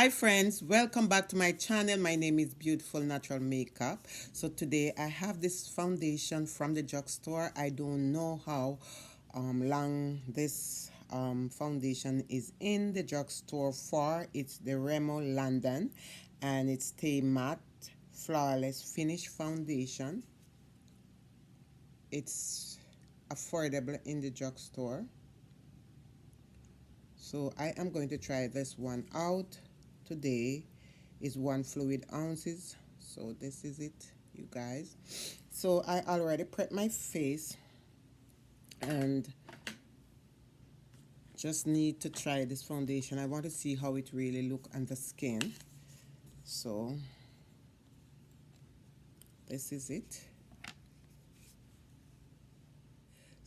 Hi friends, welcome back to my channel. My name is Beautiful Natural Makeup. So today I have this foundation from the drugstore. I don't know how long this foundation is in the drugstore for. It's the Rimmel London and it's Stay Matte Flawless Finish Foundation. It's affordable in the drugstore. So I am going to try this one out today. Is 1 fluid ounces. So this is it, you guys. So I already prepped my face and just need to try this foundation. I want to see how it really look on the skin. So this is it.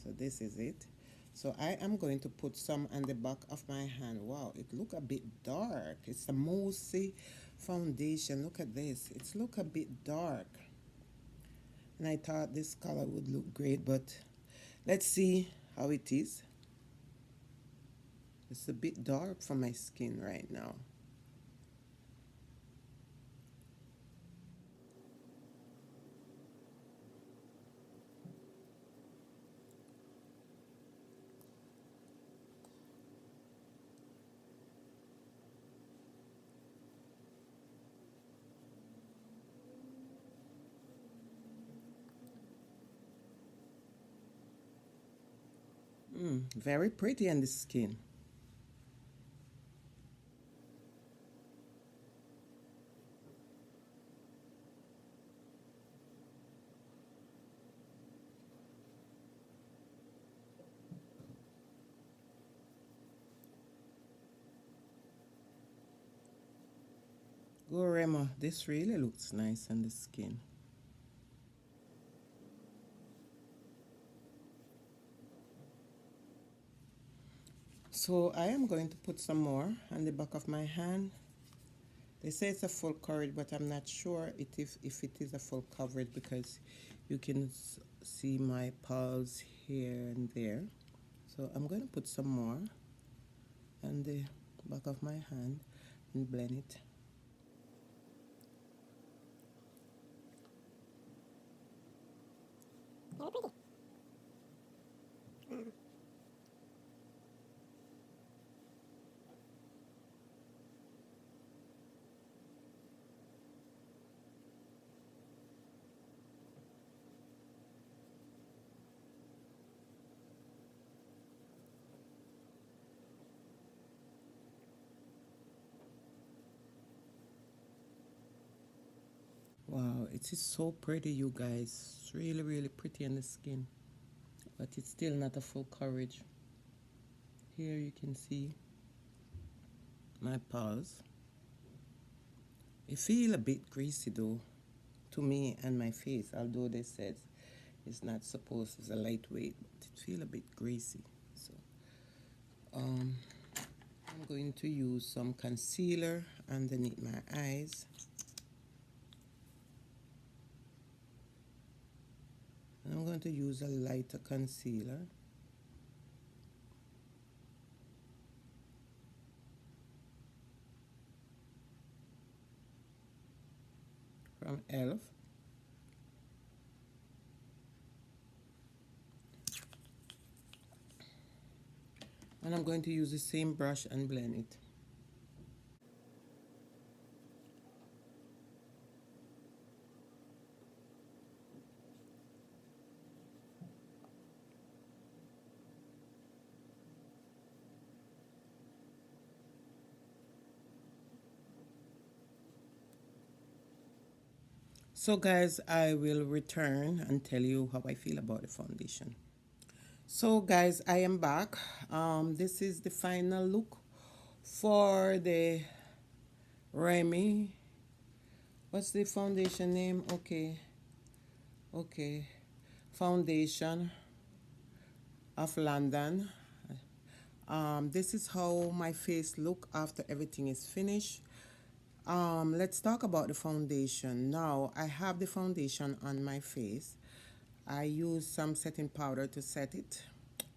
So this is it. So I am going to put some on the back of my hand. Wow, it look a bit dark. It's a Mousse foundation. Look at this. It's look a bit dark. And I thought this color would look great, but let's see how it is. It's a bit dark for my skin right now. Very pretty on the skin. Go Rema, this really looks nice on the skin. So I am going to put some more on the back of my hand. They say it's a full coverage, but I'm not sure if it is a full coverage because you can see my pulse here and there. So I'm going to put some more on the back of my hand and blend it. Very pretty. Wow, it is so pretty, you guys. It's really, really pretty on the skin. But it's still not a full coverage. Here you can see my paws. It feel a bit greasy though, to me and my face, although they said it's not supposed, it's a lightweight, but it feel a bit greasy. So I'm going to use some concealer underneath my eyes. And I'm going to use a lighter concealer. From e.l.f. And I'm going to use the same brush and blend it. So guys, I will return and tell you how I feel about the foundation. So guys, I am back. This is the final look for the Rimmel. What's the foundation name? Okay. Foundation of London. This is how my face look after everything is finished. Let's talk about the foundation. Now, I have the foundation on my face. I use some setting powder to set it.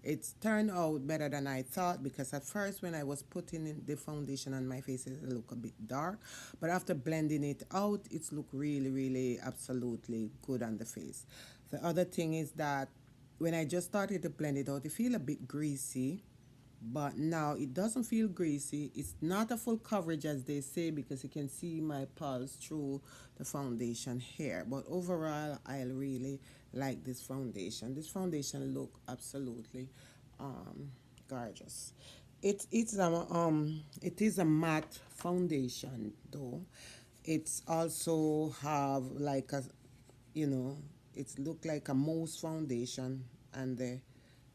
It's turned out better than I thought, because at first when I was putting in the foundation on my face, it looked a bit dark. But after blending it out, it's looked really, really absolutely good on the face. The other thing is that when I just started to blend it out, it feel a bit greasy, but now it doesn't feel greasy. It's not a full coverage as they say, because you can see my pulse through the foundation here. But overall, I really like this foundation. This foundation look absolutely um, gorgeous. It is a matte foundation though. It's also have like a, you know, it's look like a mousse foundation and the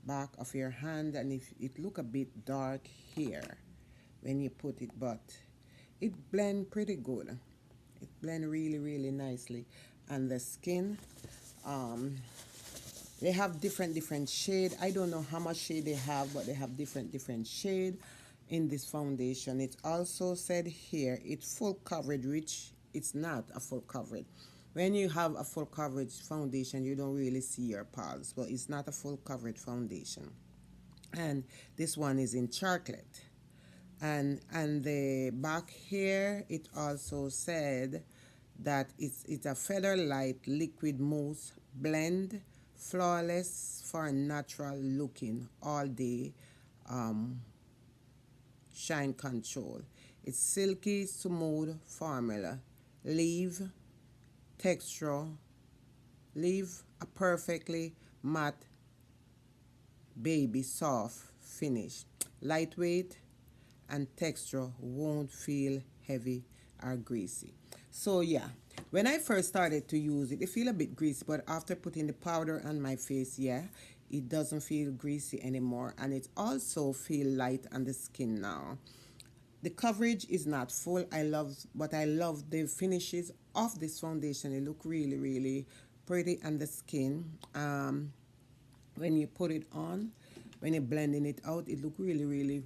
back of your hand, and if it look a bit dark here when you put it, but it blend pretty good. It blend really, really nicely. And the skin, um, they have different shade. I don't know how much shade they have, but they have different shade in this foundation. It also said here it's full coverage, which it's not a full coverage. When you have a full coverage foundation, you don't really see your pores, but it's not a full coverage foundation. And this one is in chocolate. And the back here, it also said that it's a feather light liquid mousse blend, flawless for natural looking all day shine control. It's silky smooth formula. Leave texture, leave a perfectly matte baby soft finish. Lightweight and texture, won't feel heavy or greasy. So yeah, when I first started to use it, it feel a bit greasy, but after putting the powder on my face, yeah, it doesn't feel greasy anymore, and it also feel light on the skin now. The coverage is not full. But I love the finishes of this foundation. It look really, really pretty on the skin. When you put it on, when you're blending it out, it look really, really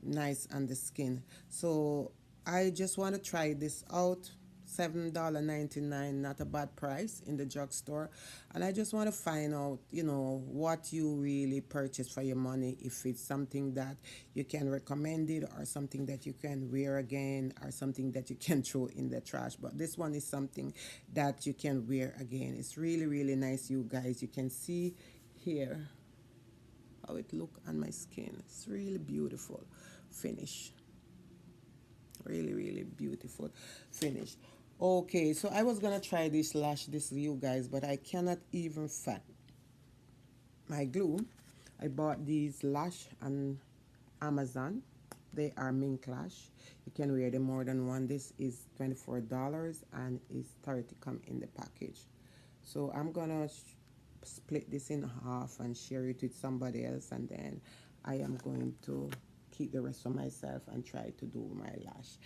nice on the skin. So I just want to try this out. $7.99, not a bad price in the drugstore. And I just want to find out, what you really purchase for your money, if it's something that you can recommend it, or something that you can wear again, or something that you can throw in the trash. But this one is something that you can wear again. It's really, really nice, you guys. You can see here how it look on my skin. It's really beautiful finish. Really, really beautiful finish. Okay, so I was gonna try this lash, this you guys, but I cannot even find my glue. I bought these lash on Amazon. They are mink lash. You can wear them more than one. This is $24 and is 30 come in the package. So I'm gonna split this in half and share it with somebody else, and then I am going to keep the rest for myself and try to do my lash.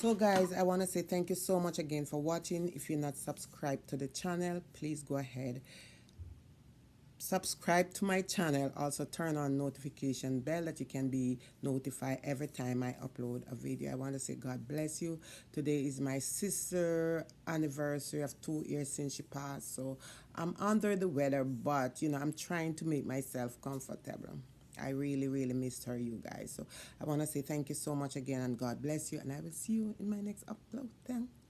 So guys, I want to say thank you so much again for watching. If you're not subscribed to the channel, please go ahead, subscribe to my channel. Also turn on notification bell that you can be notified every time I upload a video. I want to say God bless you. Today is my sister anniversary of 2 years since she passed, so I'm under the weather, but I'm trying to make myself comfortable. I really, really missed her, you guys. So I want to say thank you so much again, and God bless you, and I will see you in my next upload. Thanks.